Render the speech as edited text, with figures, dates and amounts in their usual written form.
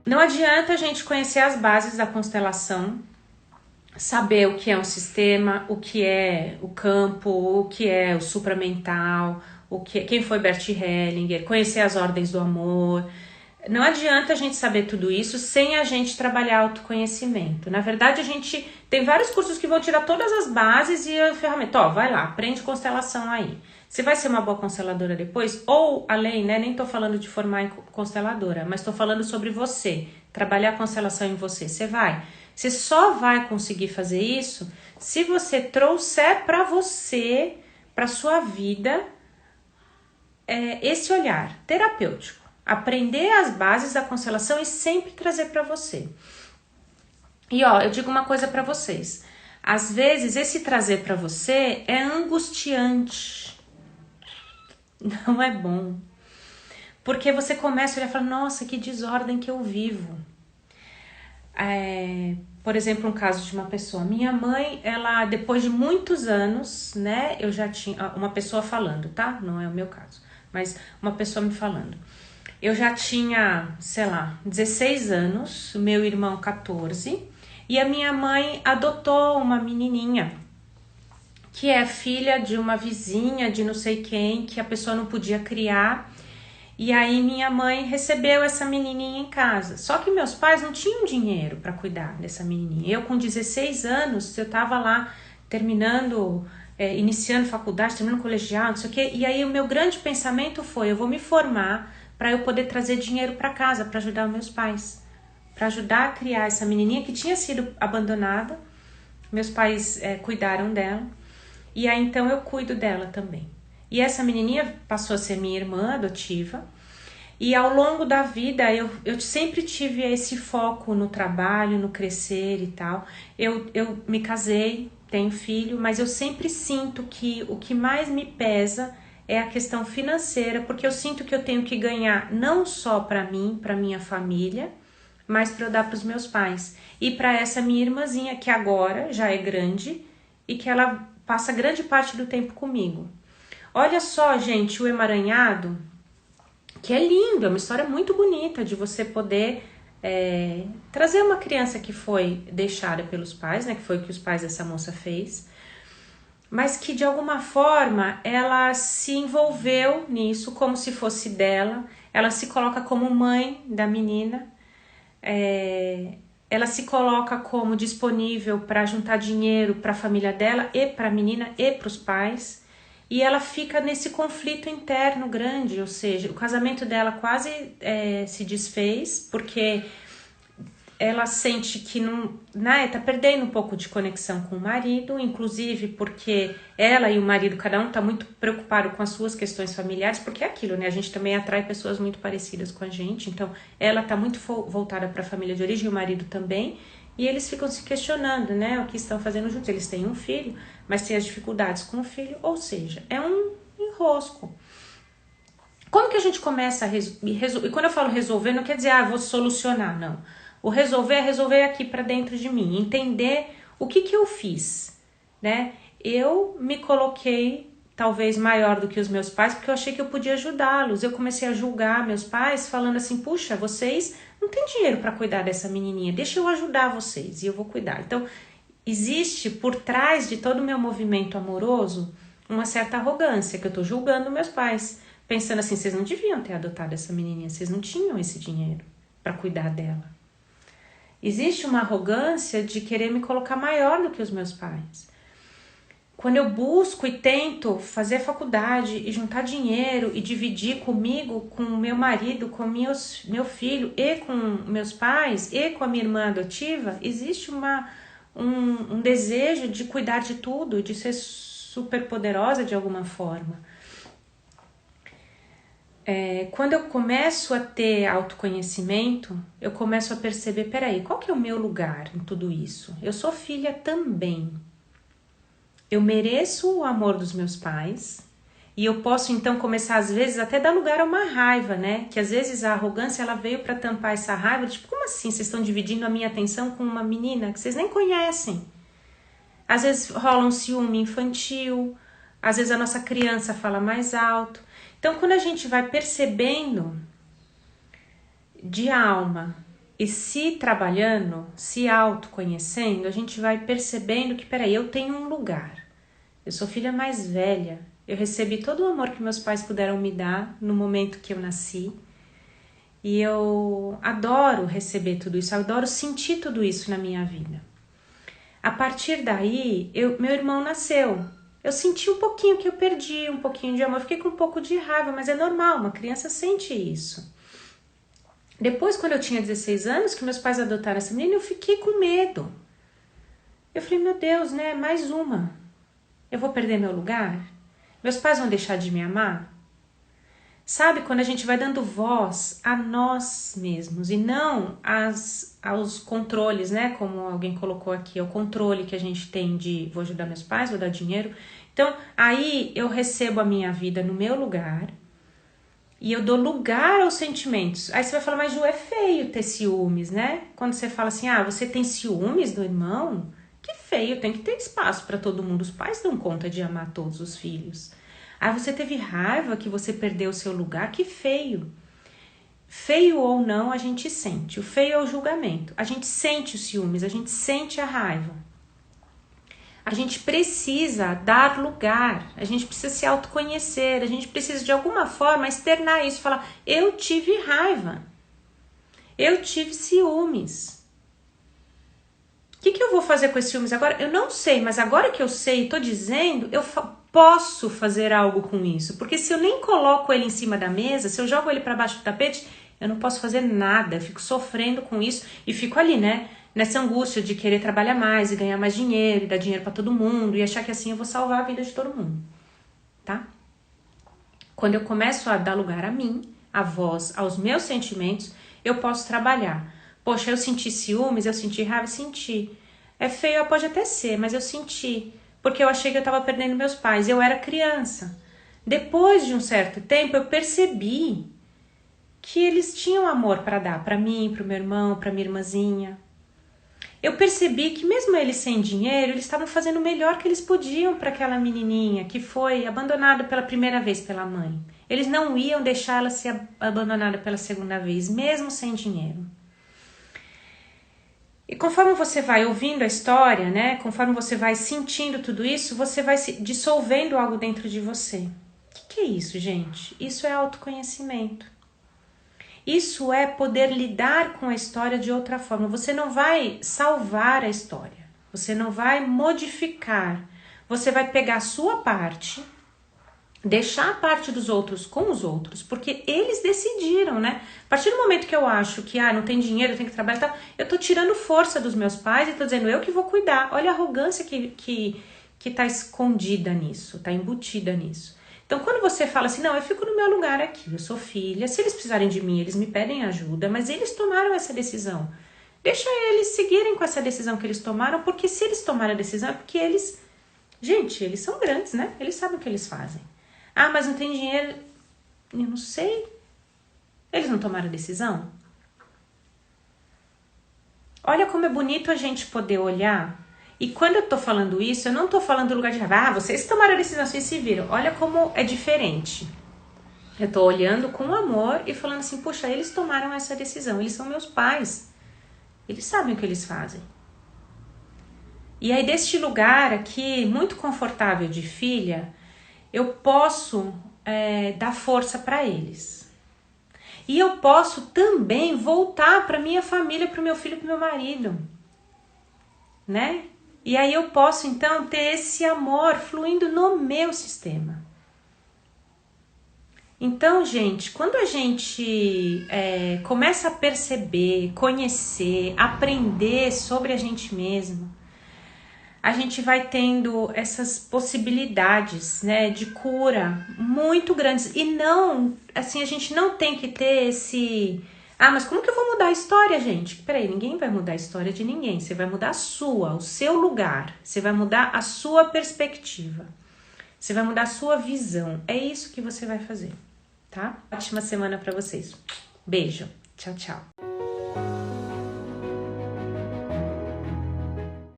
Não adianta a gente conhecer as bases da constelação, saber o que é um sistema, o que é o campo, o que é o supramental, quem foi Bert Hellinger, conhecer as ordens do amor. Não adianta a gente saber tudo isso sem a gente trabalhar autoconhecimento. Na verdade, a gente tem vários cursos que vão tirar todas as bases e a ferramenta. Ó, vai lá, aprende constelação aí. Você vai ser uma boa consteladora depois? Ou além, né? Nem tô falando de formar em consteladora, mas tô falando sobre você. Trabalhar a constelação em você. Você vai. Você só vai conseguir fazer isso se você trouxer para você, para sua vida, esse olhar terapêutico. Aprender as bases da constelação e sempre trazer para você. E ó, eu digo uma coisa para vocês. Às vezes esse trazer para você é angustiante. Não é bom. Porque você começa a olhar e fala, nossa, que desordem que eu vivo. Por exemplo, um caso de uma pessoa. Minha mãe, ela, depois de muitos anos, né, eu já tinha... Uma pessoa falando, tá? Não é o meu caso. Mas uma pessoa me falando. Eu já tinha, sei lá, 16 anos, meu irmão 14, e a minha mãe adotou uma menininha, que é filha de uma vizinha de não sei quem, que a pessoa não podia criar, e aí minha mãe recebeu essa menininha em casa. Só que meus pais não tinham dinheiro para cuidar dessa menininha. Eu com 16 anos, eu tava lá terminando... iniciando faculdade, terminando colegial, não sei o quê, e aí o meu grande pensamento foi, eu vou me formar para eu poder trazer dinheiro para casa, para ajudar os meus pais, para ajudar a criar essa menininha que tinha sido abandonada. Meus pais cuidaram dela, e aí então eu cuido dela também. E essa menininha passou a ser minha irmã adotiva, e ao longo da vida eu sempre tive esse foco no trabalho, no crescer e tal. Eu me casei, tenho filho, mas eu sempre sinto que o que mais me pesa é a questão financeira, porque eu sinto que eu tenho que ganhar não só para mim, para minha família, mas para eu dar para os meus pais. E para essa minha irmãzinha, que agora já é grande e que ela passa grande parte do tempo comigo. Olha só, gente, o emaranhado, que é lindo, é uma história muito bonita de você poder trazer uma criança que foi deixada pelos pais, né, que foi o que os pais dessa moça fez, mas que de alguma forma ela se envolveu nisso como se fosse dela, ela se coloca como mãe da menina, ela se coloca como disponível para juntar dinheiro para a família dela e para a menina e para os pais, e ela fica nesse conflito interno grande, ou seja, o casamento dela quase se desfez, porque ela sente que não, né, tá perdendo um pouco de conexão com o marido, inclusive porque ela e o marido, cada um tá muito preocupado com as suas questões familiares, porque é aquilo, né, a gente também atrai pessoas muito parecidas com a gente, então ela tá muito voltada para a família de origem, e o marido também, e eles ficam se questionando, né, o que estão fazendo juntos. Eles têm um filho, mas têm as dificuldades com o filho, ou seja, é um enrosco. Como que a gente começa a resolver? E quando eu falo resolver, não quer dizer, vou solucionar, não. O resolver é resolver aqui para dentro de mim, entender o que eu fiz, né? Eu me coloquei talvez maior do que os meus pais, porque eu achei que eu podia ajudá-los. Eu comecei a julgar meus pais, falando assim, puxa, vocês não têm dinheiro para cuidar dessa menininha, deixa eu ajudar vocês e eu vou cuidar. Então, existe por trás de todo o meu movimento amoroso uma certa arrogância, que eu tô julgando meus pais, pensando assim, vocês não deviam ter adotado essa menininha, vocês não tinham esse dinheiro para cuidar dela. Existe uma arrogância de querer me colocar maior do que os meus pais. Quando eu busco e tento fazer faculdade e juntar dinheiro e dividir comigo, com meu marido, com meu filho e com meus pais e com a minha irmã adotiva, existe um desejo de cuidar de tudo, de ser super poderosa de alguma forma. Quando eu começo a ter autoconhecimento, eu começo a perceber, peraí, qual que é o meu lugar em tudo isso? Eu sou filha também. Eu mereço o amor dos meus pais e eu posso então começar às vezes até dar lugar a uma raiva, né? Que às vezes a arrogância ela veio para tampar essa raiva, tipo, como assim vocês estão dividindo a minha atenção com uma menina que vocês nem conhecem? Às vezes rola um ciúme infantil, às vezes a nossa criança fala mais alto. Então, quando a gente vai percebendo de alma E se trabalhando, se autoconhecendo, a gente vai percebendo que, peraí, eu tenho um lugar. Eu sou filha mais velha. Eu recebi todo o amor que meus pais puderam me dar no momento que eu nasci. E eu adoro receber tudo isso, eu adoro sentir tudo isso na minha vida. A partir daí, meu irmão nasceu. Eu senti um pouquinho que eu perdi, um pouquinho de amor. Fiquei com um pouco de raiva, mas é normal, uma criança sente isso. Depois, quando eu tinha 16 anos, que meus pais adotaram essa menina, eu fiquei com medo. Eu falei, meu Deus, né? Mais uma. Eu vou perder meu lugar? Meus pais vão deixar de me amar? Sabe, quando a gente vai dando voz a nós mesmos e não aos controles, né? Como alguém colocou aqui, é o controle que a gente tem de vou ajudar meus pais, vou dar dinheiro. Então, aí eu recebo a minha vida no meu lugar e eu dou lugar aos sentimentos. Aí você vai falar, mas Ju, é feio ter ciúmes, né? Quando você fala assim, você tem ciúmes do irmão? Que feio, tem que ter espaço para todo mundo. Os pais dão conta de amar todos os filhos. Você teve raiva que você perdeu o seu lugar? Que feio. Feio ou não, a gente sente. O feio é o julgamento. A gente sente os ciúmes, a gente sente a raiva. A gente precisa dar lugar, a gente precisa se autoconhecer, a gente precisa de alguma forma externar isso, falar, eu tive raiva, eu tive ciúmes. O que eu vou fazer com esses ciúmes agora? Eu não sei, mas agora que eu sei e tô dizendo, eu posso fazer algo com isso, porque se eu nem coloco ele em cima da mesa, se eu jogo ele para baixo do tapete, eu não posso fazer nada, eu fico sofrendo com isso e fico ali, né, nessa angústia de querer trabalhar mais e ganhar mais dinheiro e dar dinheiro para todo mundo e achar que assim eu vou salvar a vida de todo mundo, tá? Quando eu começo a dar lugar a mim, a voz, aos meus sentimentos, eu posso trabalhar. Poxa, eu senti ciúmes, eu senti raiva, senti. É feio, pode até ser, mas eu senti. Porque eu achei que eu estava perdendo meus pais. Eu era criança. Depois de um certo tempo, eu percebi que eles tinham amor para dar para mim, para o meu irmão, para minha irmãzinha. Eu percebi que mesmo eles sem dinheiro, eles estavam fazendo o melhor que eles podiam para aquela menininha que foi abandonada pela primeira vez pela mãe. Eles não iam deixar ela ser abandonada pela segunda vez, mesmo sem dinheiro. E conforme você vai ouvindo a história, né, conforme você vai sentindo tudo isso, você vai se dissolvendo algo dentro de você. O que é isso, gente? Isso é autoconhecimento. Isso é poder lidar com a história de outra forma. Você não vai salvar a história, você não vai modificar, você vai pegar a sua parte, deixar a parte dos outros com os outros, porque eles decidiram, né? A partir do momento que eu acho que não tem dinheiro, eu tenho que trabalhar, tá, eu tô tirando força dos meus pais e tô dizendo eu que vou cuidar. Olha a arrogância que tá escondida nisso, tá embutida nisso. Então, quando você fala assim, não, eu fico no meu lugar aqui, eu sou filha, se eles precisarem de mim, eles me pedem ajuda, mas eles tomaram essa decisão. Deixa eles seguirem com essa decisão que eles tomaram, porque se eles tomaram a decisão é porque eles... Gente, eles são grandes, né? Eles sabem o que eles fazem. Mas não tem dinheiro... Eu não sei. Eles não tomaram a decisão? Olha como é bonito a gente poder olhar... E quando eu tô falando isso, eu não tô falando do lugar de raiva. Vocês tomaram a decisão, vocês se viram. Olha como é diferente. Eu tô olhando com amor e falando assim, puxa, eles tomaram essa decisão. Eles são meus pais. Eles sabem o que eles fazem. E aí, deste lugar aqui, muito confortável de filha, eu posso dar força para eles. E eu posso também voltar para minha família, para o meu filho, para o meu marido. Né? E aí eu posso, então, ter esse amor fluindo no meu sistema. Então, gente, quando a gente começa a perceber, conhecer, aprender sobre a gente mesmo, a gente vai tendo essas possibilidades, né, de cura muito grandes. E não, assim, a gente não tem que ter esse... mas como que eu vou mudar a história, gente? Peraí, ninguém vai mudar a história de ninguém. Você vai mudar a sua, o seu lugar. Você vai mudar a sua perspectiva. Você vai mudar a sua visão. É isso que você vai fazer, tá? Ótima semana pra vocês. Beijo. Tchau, tchau.